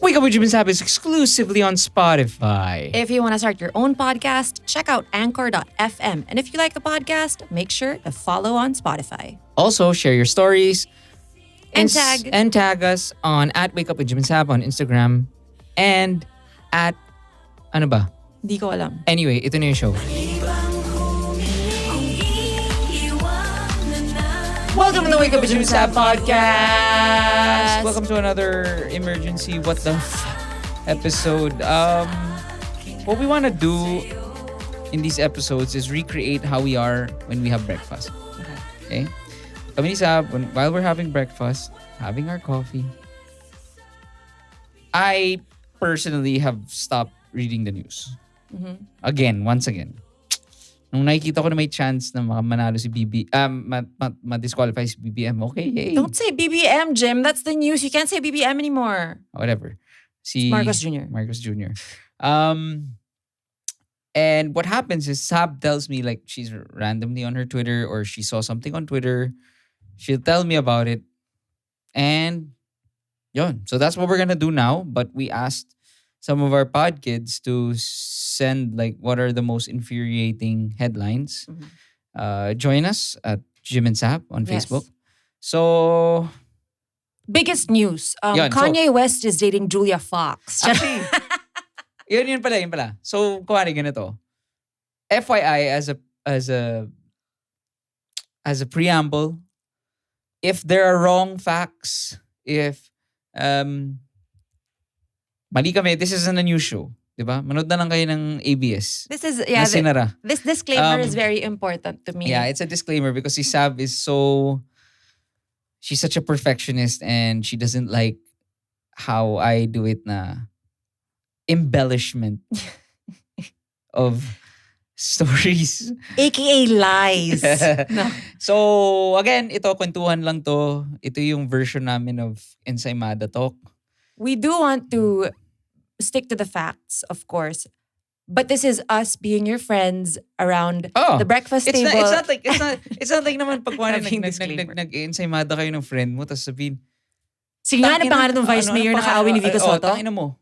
Wake Up with Jim and Saab is exclusively on Spotify. If you want to start your own podcast, check out anchor.fm. And if you like the podcast, make sure to follow on Spotify. Also, share your stories And tag us on at Wake Up with Jim and Saab on Instagram and at ano ba? Di ko alam. Anyway, ito na yung show. Welcome to the Wake Up with Jim and Saab podcast. Welcome to another emergency what the episode. What we want to do in these episodes is recreate how we are when we have breakfast. Okay? Kami ni Saab, while we're having breakfast, having our coffee, I personally have stopped reading the news. Once again. Nung nakikita ko na may chance na manalo si ma-disqualify si BBM, okay, yay. Don't say BBM, Jim. That's the news. You can't say BBM anymore. Whatever. Marcos Jr. And what happens is Saab tells me like she's randomly on her Twitter or she saw something on Twitter. She'll tell me about it. And yun. So that's what we're gonna do now. But we asked some of our pod kids to send like what are the most infuriating headlines. Join us at Jim and Saab on Facebook. So biggest news. Yun, Kanye West is dating Julia Fox. actually, yun pala. So, kuwari ganito. FYI, as a preamble, if there are wrong facts, if mali kami, this isn't a news show. Diba? Manood na lang kayo ng ABS. This is, na sinara. This disclaimer is very important to me. Yeah, it's a disclaimer because si Saab is she's such a perfectionist and she doesn't like how I do it na embellishment of stories. AKA lies. No. So, again, ito, kwentuhan lang to. Ito yung version namin of Ensaymada Talk. We do want to stick to the facts, of course. But this is us being your friends around the breakfast table. It's not like naman pag nag-ensaymada kayo ng friend mo tapos sabihin, sige nga, ano pangalan ng vice mayor na kaaway ni Vico Soto? Tangina mo.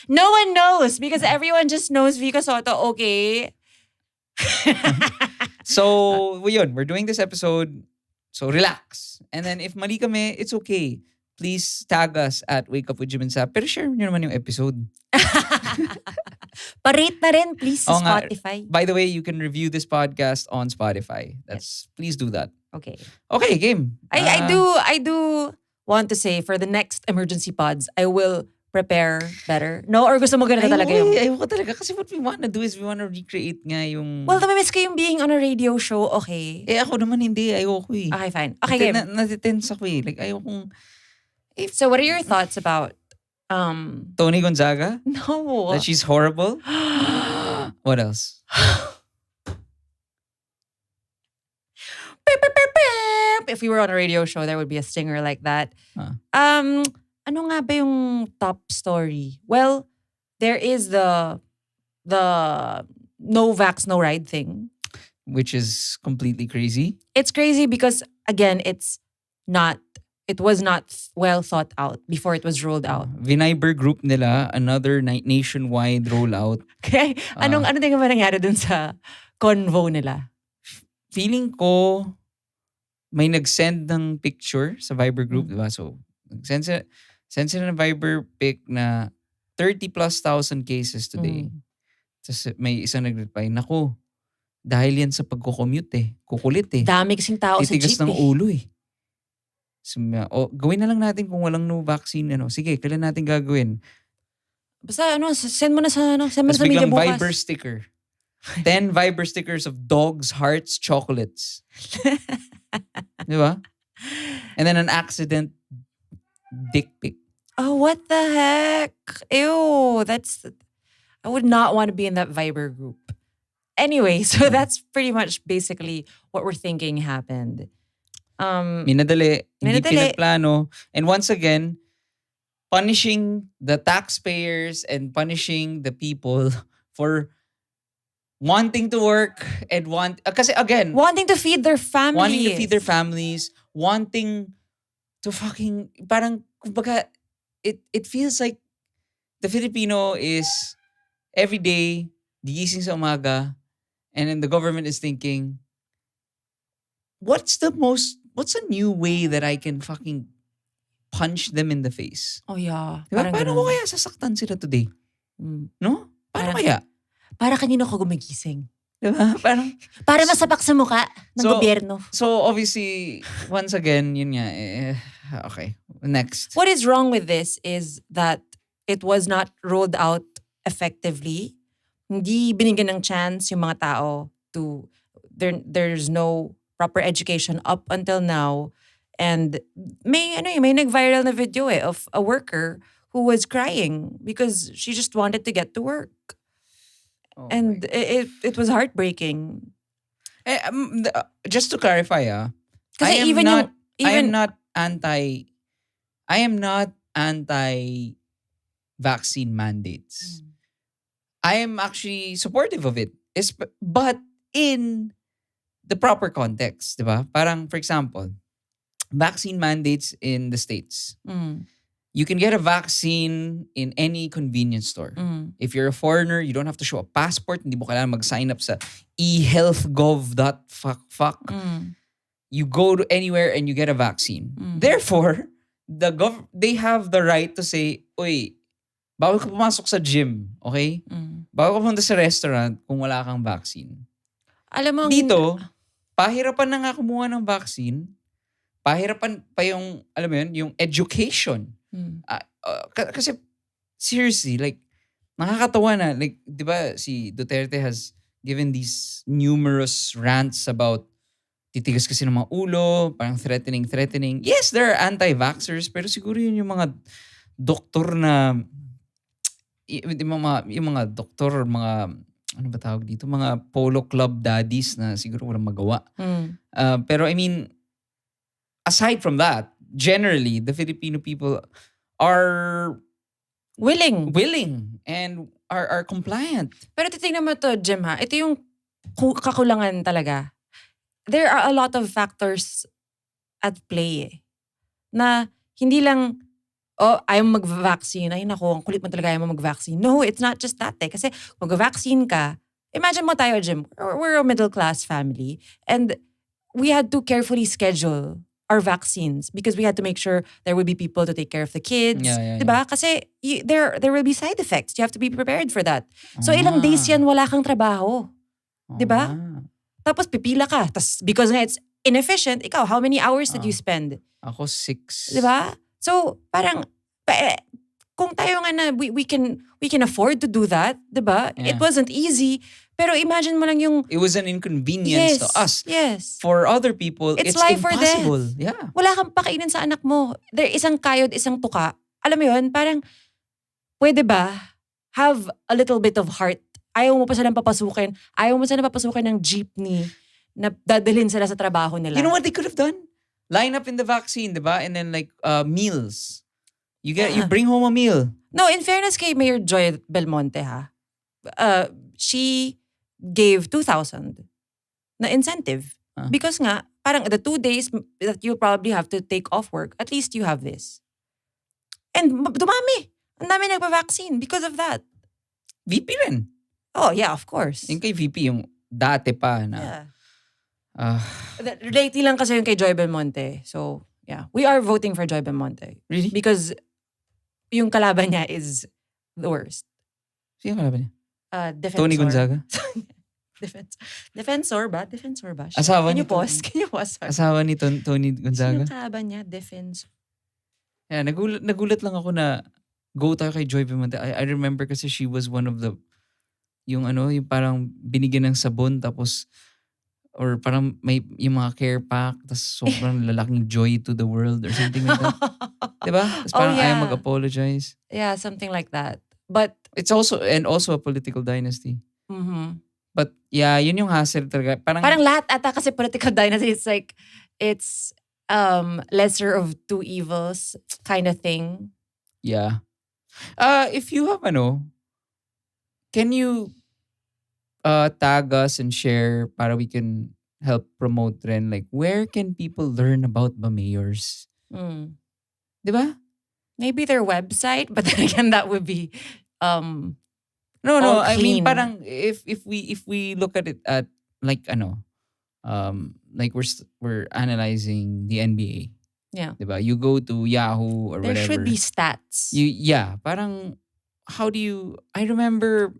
No one knows because everyone just knows Vico Soto, okay? So, yun, we're doing this episode. So, relax. And then if mali kami, it's okay. Please tag us at Wake Up with Jim and Saab. Pero share nyo naman yung episode. Pa-rate na rin, please, sa nga, Spotify. By the way, you can review this podcast on Spotify. Please do that. Okay. Okay, game. I do want to say for the next emergency pods, I will prepare better. No? Or gusto mo ganito talaga yung... Ayoko talaga. Kasi what we want to do is we want to recreate nga yung... Well, namimiss ko yung being on a radio show, okay? Ako naman hindi. Ayoko eh. Okay, fine. Okay, game. Natitense ako eh. Like, ayokong... So what are your thoughts about... Tony Gonzaga? No. That she's horrible? What else? If we were on a radio show, there would be a stinger like that. Ano nga ba yung top story? Well, there is the no vax, no ride thing. Which is completely crazy. It's crazy because, again, it was not well thought out before it was rolled out. Viniber group nila, another nationwide rollout. Okay. Ano tingin mo nangyari dun sa convo nila? Feeling ko, may nag-send ng picture sa Viber group, diba? So, send sila ng Viber pic na 30,000+ cases today. Tapos may isang nag-reply, naku, dahil yan sa pagko-commute eh. Kukulit eh. Dami kasing tao sa jeep Titigas ng ulo eh. So, gawin na lang natin kung walang no vaccine. Sige, kailan natin gagawin? Basta send mo na sa media bukas. Viber sticker. 10 Viber stickers of dogs, hearts, chocolates. Di ba? And then an accident dick pic. Oh, what the heck? Ew, I would not want to be in that Viber group. Anyway, so that's pretty much basically what we're thinking happened. Minadali, hindi pinagplano. And once again, punishing the taxpayers and punishing the people for wanting to work and kasi again, wanting to feed their families. Wanting to fucking, parang, kumbaga, it feels like the Filipino is every day gigising sa umaga, and then the government is thinking, what's a new way that I can fucking punch them in the face? Oh yeah, Diba? parang Paano ko ganun. kaya sasaktan sila today? Mm. No? Paano Parang- kaya? Para kanino ka gumigising? Diba? Parang, Para masapak sa mukha ng So- gobyerno. so obviously, once again, yun nga, okay. Next. What is wrong with this is that it was not rolled out effectively. Hindi binigyan ng chance yung mga tao to there's no proper education up until now, and may nag-viral na video of a worker who was crying because she just wanted to get to work, Oh and my- it was heartbreaking. Just to clarify, Kasi I am even not, yung I am even not anti-vaccine mandates. I am actually supportive of it. But in the proper context, di ba? Parang, for example, vaccine mandates in the States. Mm, You can get a vaccine in any convenience store. mm, If you're a foreigner, you don't have to show a passport. Hindi mo kailangan mag-sign up sa ehealthgov.fuck. mm, You go to anywhere and you get a vaccine. Mm. Therefore, they have the right to say, "Uy, bawal ka pumasok sa gym, okay? mm. Bawal ka pumunta sa restaurant kung wala kang vaccine." Alam mo, Dito, pahirapan na nga kumuha ng vaccine. Pahirapan pa yung, alam mo yun, yung education. Mm, Kasi, seriously, like, nakakatawa na. Like, di ba, si Duterte has given these numerous rants about titigas kasi ng mga ulo, parang threatening. Yes, there are anti-vaxxers, pero siguro yun yung mga doktor na, yung mga doktor, mga, ano ba tawag dito? Mga polo club daddies na siguro walang magawa. mm. Pero I mean, aside from that, generally, the Filipino people are Willing. and are compliant. Pero titignan mo to, Jim, ha? Ito yung kakulangan talaga. There are a lot of factors at play eh. Na hindi lang, ayaw mo mag-vaccine. Ay naku, ang kulit mo talaga ayaw mo mag-vaccine. No, it's not just that eh. Kasi mag-vaccine ka, imagine mo tayo, Jim, we're a middle-class family and we had to carefully schedule our vaccines because we had to make sure there would be people to take care of the kids. Yeah. Diba? Kasi there will be side effects. You have to be prepared for that. So ilang days yan wala kang trabaho. Diba? Tapos pipila ka. Tapos because nga it's inefficient, ikaw, how many hours did you spend? Ako 6. Diba? So parang, kung tayo nga na we can afford to do that, diba? Yeah. It wasn't easy. Pero imagine mo lang yung, It was an inconvenience to us. Yes. For other people, It's it's life or impossible. death. Yeah. Wala kang pakainin sa anak mo. There, isang kayod, isang tuka. Alam mo yun, parang, pwede ba have a little bit of heart? Ayaw mo pa silang papasukin. Ayaw mo silang papasukin ng jeepney na dadalhin sila sa trabaho nila. You know what they could have done? Line up in the vaccine, diba? And then like meals. You bring home a meal. No, in fairness kay Mayor Joy Belmonte ha, she gave 2,000 na incentive. Ah. Because nga, parang the 2 days that you probably have to take off work, at least you have this. And dumami. Ang dami nagpa-vaccine because of that. VP rin. Oh, yeah, of course. Yung kay VP, yung dati pa na. Yeah. ah, Lately lang kasi yung kay Joy Belmonte. So, yeah. We are voting for Joy Belmonte. really? Because yung kalaban niya is the worst. Sino ka niya? Defensor. Tony Gonzaga? Defensor ba? Defensor ba? Asawa Can ni you pause? Can you pause? Sorry. Asawa ni Tony Gonzaga? Sino kalaban niya? Defensor. Yeah, nagulat lang ako na go tayo kay Joy Belmonte. I remember kasi she was one of the yung parang binigyan ng sabon tapos or parang may yung mga care pack tapos sobrang lalaking joy to the world or something like that. Diba? Tapos parang ayaw mag-apologize. Yeah, something like that. But, It's also a political dynasty. mhm. But yeah, yun yung hassle talaga. Parang lahat ata kasi political dynasty, it's like, it's lesser of two evils kind of thing. yeah. If you have can you tag us and share para we can help promote rin like where can people learn about ba mayors? Mm. Diba? Maybe their website, but then again, that would be No, all no. I mean, clean. parang if we look at it at like like we're analyzing the NBA. Yeah. Diba? You go to Yahoo or There should whatever. be stats. Parang how do you I remember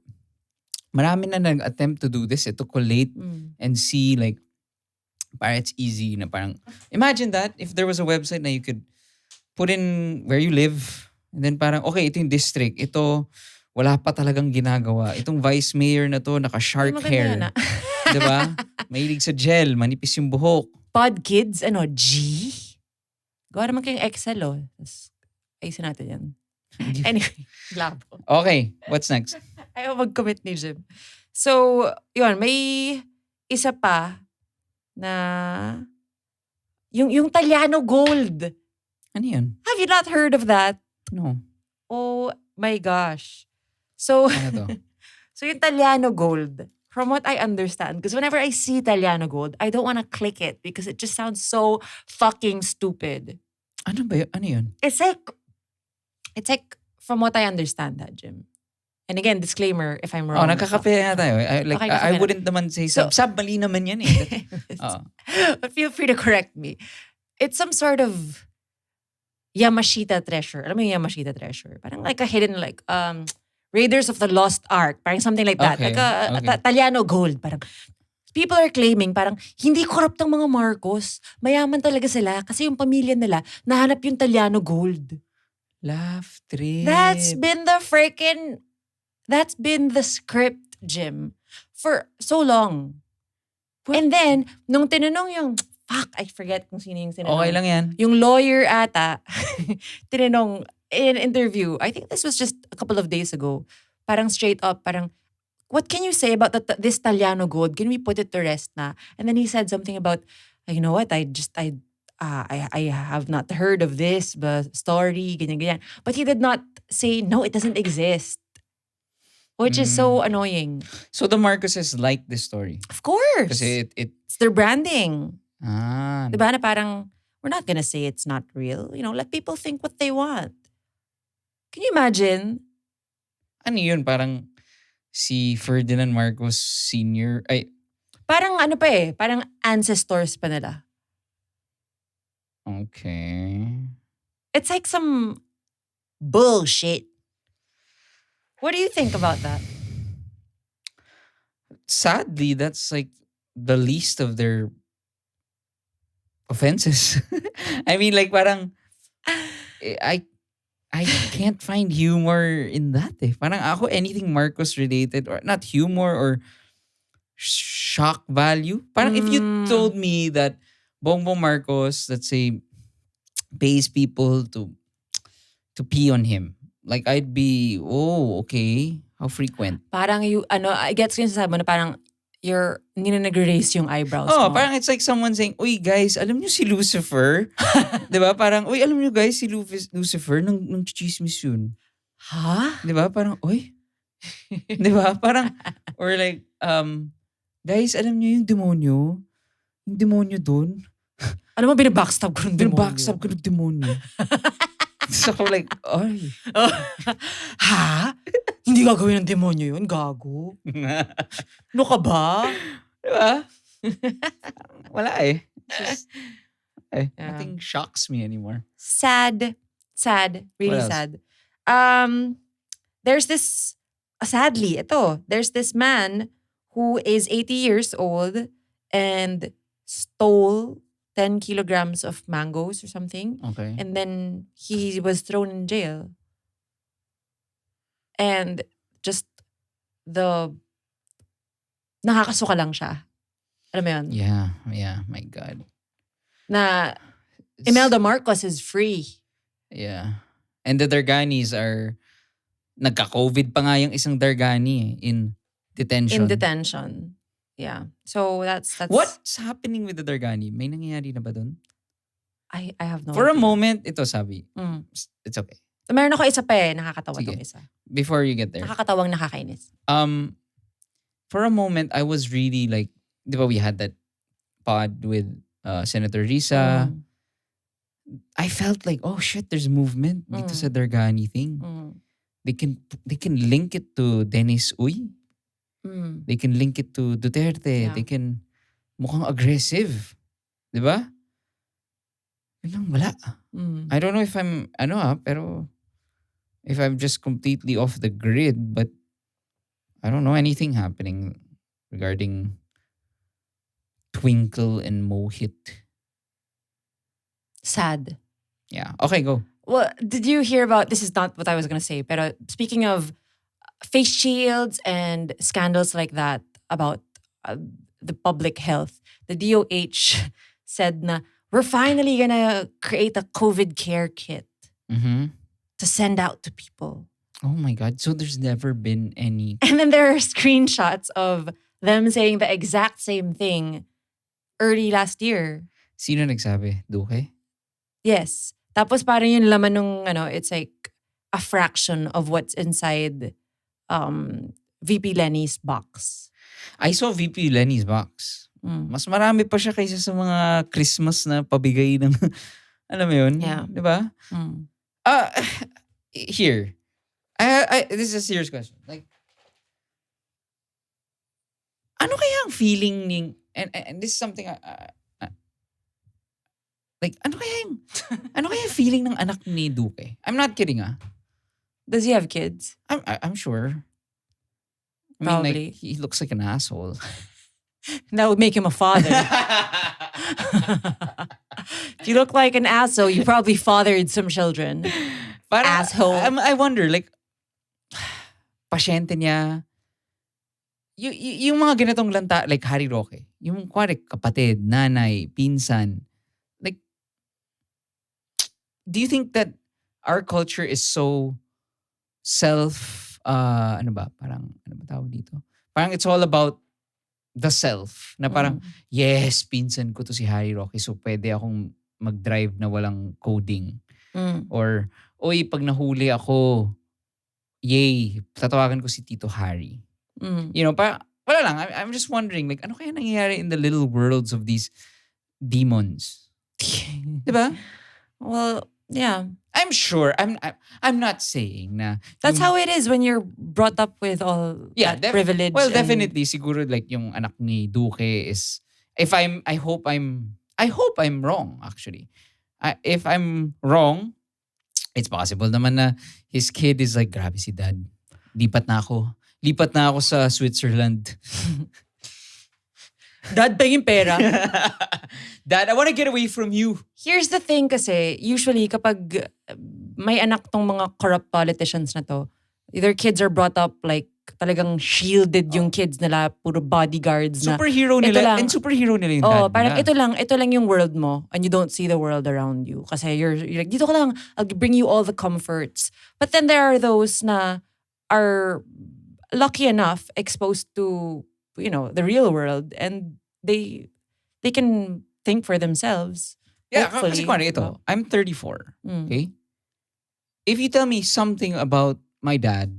marami na nag-attempt to do this, to collate and see like parang it's easy na parang imagine that if there was a website na you could put in where you live and then parang okay, ito yung district. Ito wala pa talagang ginagawa. Itong vice mayor na to naka-shark Maganda hair. yan, 'Di ba? Mahilig sa gel, manipis yung buhok. Pod Kids, G? Gawa naman kayong Excel, Tapos, ayusin natin yan. Anyway, labo. Okay, what's next? Ayaw mag-commit ni Jim. So, yun, may isa pa na yung Tallano Gold. Ano yun? Have you not heard of that? No. Oh my gosh. So, Ano to? so yung Tallano Gold, from what I understand, because whenever I see Tallano Gold, I don't want to click it because it just sounds so fucking stupid. Ano ba yun? Ano yun? It's like from what I understand that, Jim. And again, disclaimer if I'm wrong. Oh, nagkakape na tayo. Okay, I wouldn't naman say So- sab mali naman yan eh. Oh. But feel free to correct me. It's some sort of Yamashita treasure. Alam mo yung Yamashita treasure? Parang like a hidden Raiders of the Lost Ark. Parang something like that. Okay, Like a okay. Tallano Gold. Parang people are claiming parang hindi corrupt ang mga Marcos. Mayaman talaga sila kasi yung pamilya nila nahanap yung Tallano Gold. Laugh trip. That's been the script, Jim, for so long. What? And then, nung tinanong yung, I forget kung sino yung tinanong. Okay lang yan. Yung lawyer ata, tinanong in an interview, I think this was just a couple of days ago, parang straight up, parang, what can you say about this Tallano Gold? Can we put it to rest na? And then he said something about, you know what, I have not heard of this story, ganyan. But he did not say, no, it doesn't exist. Which is so annoying. So the Marcoses like this story. Of course. Kasi It's their branding. Ah. Diba na parang, we're not gonna say it's not real. Let people think what they want. Can you imagine? Ano yun? Parang si Ferdinand Marcos Sr. Ay, Parang ano pa parang ancestors pa nila. okay. It's like some bullshit. What do you think about that? Sadly, that's like the least of their offenses. I mean, like parang I can't find humor in that. Parang ako anything Marcos related or not humor or shock value. Parang if you told me that Bongbong Marcos, let's say, pays people to pee on him, like I'd be, oh, okay. How frequent? Parang I gets ko yung sasabi mo na parang hindi na nag-raise yung eyebrows Oh, mo. parang it's like someone saying, uy guys, alam niyo si Lucifer? 'Di ba? Parang, uy, alam niyo guys, si Lucifer, nang chismis yun. Ha? 'Di ba? Parang, uy. 'Di ba? Parang, or like, guys, alam niyo yung demonyo? Yung demonyo dun? Ano mo, binabackstab ko ng demonyo? Binabackstab ko ng demonyo. So like, ay. Ha? Hindi gagawin ng demonyo yun? Gago? Ano ka ba? Diba? Wala eh. It's just, Yeah. nothing shocks me anymore. Sad. Really What else? sad. There's this, sadly, there's this man who is 80 years old and stole 10 kilograms of mangoes or something. Okay. And then he was thrown in jail. And just nakakasuka lang siya. Alam mo yun? Yeah, my God. Na Imelda Marcos is free. Yeah. And the Darganis are, nagka-COVID pa nga yung isang Dargani in detention. In detention. Yeah. So that's What's happening with the Dargani? May nangyayari na ba dun? I have no For a idea. moment, ito sabi. Mm. It's okay. Meron ako isa pa nakakatawa Sige. tong isa. Before you get there. Nakakatawang nakakainis. For a moment, I was really like, di ba we had that pod with Senator Risa. Mm. I felt like, oh shit, there's movement dito sa Dargani thing. They can link it to Dennis Uy. They can link it to Duterte. Yeah. They can mukhang aggressive. 'Di ba? Biglang wala. I don't know if I'm pero if I'm just completely off the grid, but I don't know anything happening regarding Twinkle and Mohit. Sad. Yeah. Okay, go. Well, did you hear about, this is not what I was going to say, but speaking of face shields and scandals like that about the public health, the DOH said na we're finally going to create a COVID care kit to send out to people. Oh my God. So there's never been any... And then there are screenshots of them saying the exact same thing early last year. Sino nagsabi? Duque? Yes. Tapos parang yung laman nung, it's like a fraction of what's inside VP Lenny's box. I saw VP Lenny's box. Mas marami pa siya kaysa sa mga Christmas na pabigay ng, alam mo yun? Yeah. Diba? Here. This is a serious question. Like, ano kaya ang feeling ning, and this is something like, ano kaya yung feeling ng anak ni Duque? I'm not kidding, Does he have kids? I'm sure. I mean, Probably. like, he looks like an asshole. That would make him a father. If you look like an asshole, you probably fathered some children. Asshole. I wonder, like, pasyente niya, yung mga ganitong lanta, like Harry Roque, yung kapatid, nanay, pinsan, like, do you think that our culture is so ano ba tawag dito? Parang it's all about the self. Na parang, yes, pinsan ko to si Harry Roque, so pwede akong mag-drive na walang coding. Or, oy, pag nahuli ako, yay, tatawagan ko si Tito Harry. You know, wala lang. I'm just wondering, like, ano kaya nangyayari in the little worlds of these demons? Diba? Well, yeah. I'm sure. I'm not saying na. That's how it is when you're brought up with all that privilege. Well, definitely, siguro like yung anak ni Duque is, I hope I'm wrong, actually. If I'm wrong, it's possible naman na his kid is like, grabe si dad. Lipat na ako sa Switzerland. Dad, pengin pera. Dad, I want to get away from you. Here's the thing kasi, usually kapag may anak tong mga corrupt politicians na to, their kids are brought up like talagang shielded yung kids nila, puro bodyguards na. Superhero nila. And superhero nila yung dad parang nila. ito lang yung world mo and you don't see the world around you. Kasi you're like, dito ka lang, I'll bring you all the comforts. But then there are those na are lucky enough exposed to, the real world and they can think for themselves. Yeah, hopefully. kasi ito, I'm 34. Okay? If you tell me something about my dad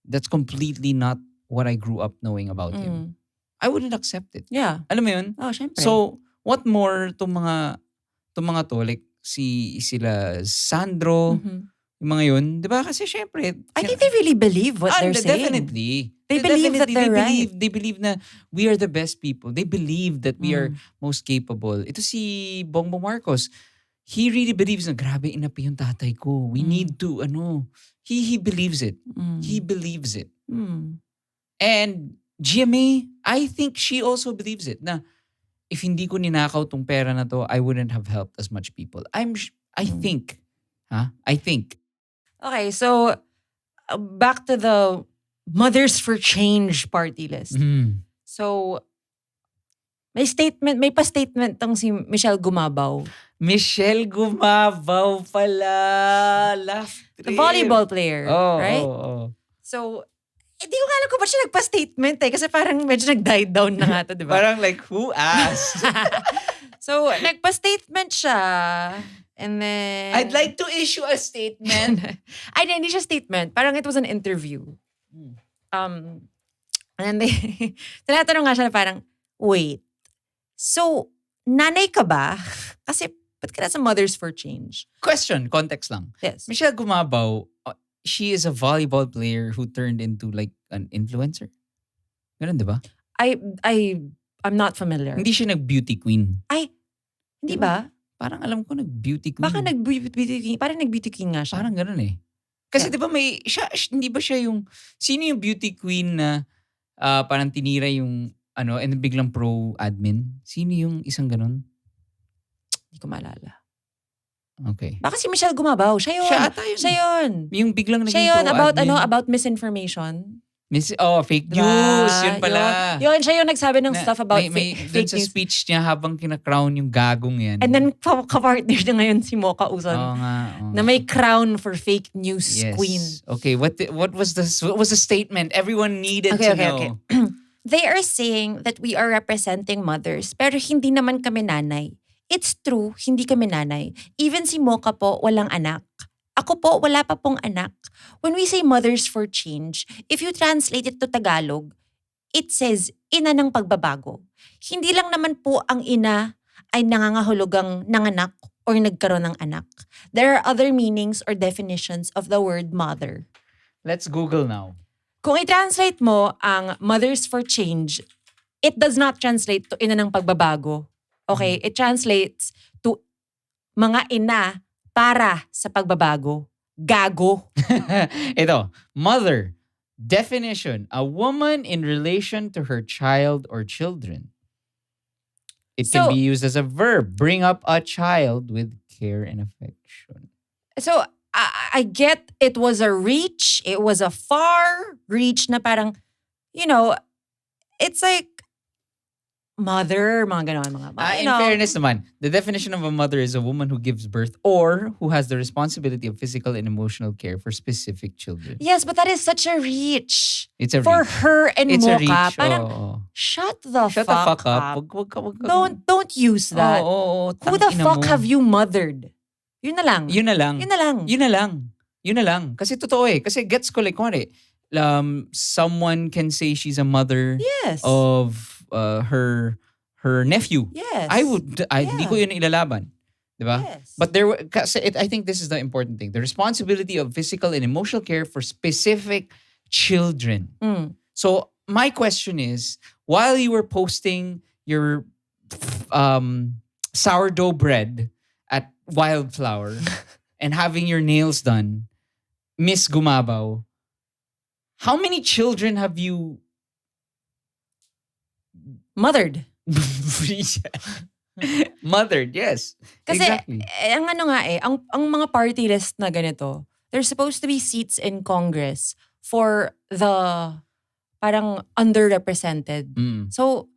that's completely not what I grew up knowing about him, I wouldn't accept it. Yeah. Alam mo yun? Oh, syempre. So, what more tong mga to, like sila Sandro, yung mga yun, di ba? Kasi syempre, I think they really believe what they're saying. Definitely. They believe that they're right. They believe na we are the best people. They believe that we are most capable. Ito si Bongbong Marcos, he really believes na grabe inapi yung tatay ko. We need to, he believes it. He believes it. And GMA, I think she also believes it na if hindi ko ninakaw tong pera na to, I wouldn't have helped as much people. I think. Okay, so back to the Mothers for Change party list. So, may pa-statement tong si Michelle Gumabaw. Michelle Gumabaw pala. The volleyball player, right? Oh. So, di ko alam kung ba't siya nagpa-statement kasi parang medyo nag-died down na nga to, di ba? Parang like, who asked? So, nagpa-statement siya. And then... I'd like to issue a statement. Hindi siya statement. Parang it was an interview. And then tinatanong nga siya na parang, wait, so, nanay ka ba? Kasi Ba't ka nasa Mothers for Change? Question, context lang. Yes. Michelle Gumabaw, she is a volleyball player who turned into like an influencer. Ganun, di ba? I'm not familiar. Hindi siya nag-beauty queen. Hindi Diba? ba? Parang alam ko nag-beauty queen. Baka nag-beauty king nga siya. Parang ganun eh. Kasi di ba hindi ba siya yung, sino yung beauty queen na parang tinira yung, and biglang pro-admin? Sino yung isang ganun? Hindi ko maalala. Okay. Baka si Michelle Gumabaw. Siya yun. Siya ata yun. Siya yun. Yung biglang naging Siya yun. pro-admin. About misinformation. Fake news. Yun pala. Yun, siya yung nagsabi ng stuff about fake sa news. speech niya habang kina-crown yung gagong yan. And then, kapartner na ngayon si Mocha Uson. Oo nga. Na may crown for fake news Yes. queen. Okay, what was the statement everyone needed to know? Okay. They are saying that we are representing mothers, pero hindi naman kami nanay. It's true, hindi kami nanay. Even si Mocha po, walang anak. Ako po, wala pa pong anak. When we say Mothers for Change, if you translate it to Tagalog, it says, ina ng pagbabago. Hindi lang naman po ang ina ay nangangahulugang nanganak or nagkaroon ng anak. There are other meanings or definitions of the word mother. Let's Google now. Kung i-translate mo ang Mothers for Change, it does not translate to ina ng pagbabago. Okay? It translates to mga ina para sa pagbabago. Gago. Ito, mother. Definition, a woman in relation to her child or children. It can be used as a verb. Bring up a child with care and affection. So, I get it was a reach. It was a far reach na parang, it's like, mother, mga ganon. In fairness naman, the definition of a mother is a woman who gives birth or who has the responsibility of physical and emotional care for specific children. Yes, but that is such a reach. It's a for reach. her and It's a Mocha. reach. Parang, shut the fuck up. Wag ka. Don't use that. Who the fuck have you mothered? Yun na lang. Yun na lang. Kasi totoo eh. Kasi gets ko like, someone can say she's a mother of her nephew. Yes. Hindi ko yun ilalaban. Diba? Yes. But I think this is the important thing. The responsibility of physical and emotional care for specific children. So my question is, while you were posting your sourdough bread at Wildflower and having your nails done, Miss Gumabaw, how many children have you mothered? Mothered, yes. Kasi, exactly. ang ang mga party list na ganito, there's supposed to be seats in Congress for the parang underrepresented. So,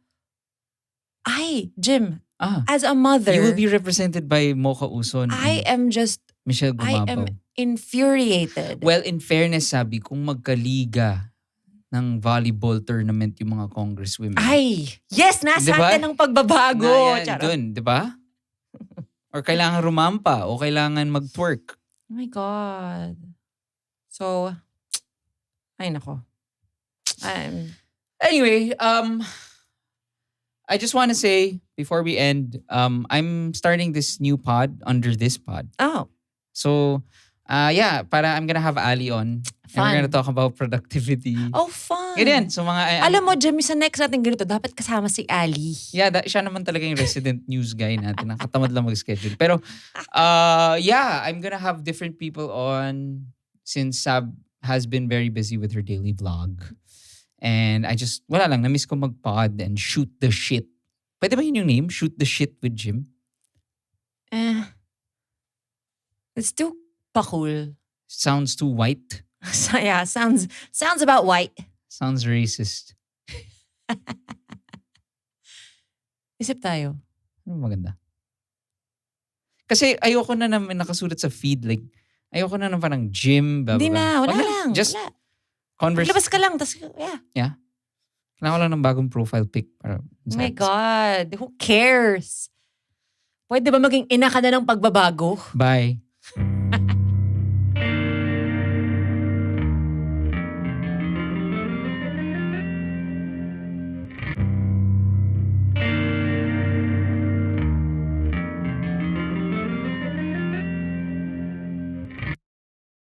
Jim, as a mother, you will be represented by Mocha Uson. I am just, Michelle Gumabaw. I am infuriated. Well, in fairness, sabi, kung magkaliga ng volleyball tournament yung mga congresswomen. Yes, nasa atin ang pagbabago. Dun, di ba? Or kailangan rumampa o kailangan mag-twerk. Oh my God. So, nako. Anyway, I just want to say, before we end, I'm starting this new pod under this pod. Oh. So, I'm gonna have Ali on. And we're gonna talk about productivity. Oh, fun. Ganyan. So alam mo, Jimmy, sa next natin ganito, dapat kasama si Ali. Yeah, siya naman talaga yung resident news guy natin. Nakatamad lang mag-schedule. Pero, I'm gonna have different people on since Saab has been very busy with her daily vlog. And wala lang, na-miss ko mag-pod and shoot the shit. Pwede ba yun yung name? Shoot the shit with Jim? It's too pa-cool. Sounds too white. So, yeah, sounds about white. Sounds racist. Isip tayo. Ano maganda? Kasi ayoko na naman nakasulat sa feed. Like, ayoko na parang gym. Hindi na. Wala lang. Just wala. Converse. Labas ka lang. Tas, Yeah. Kailangan ko lang ng bagong profile pic. Para oh my God. Who cares? Pwede ba maging ina ka na ng pagbabago? Bye.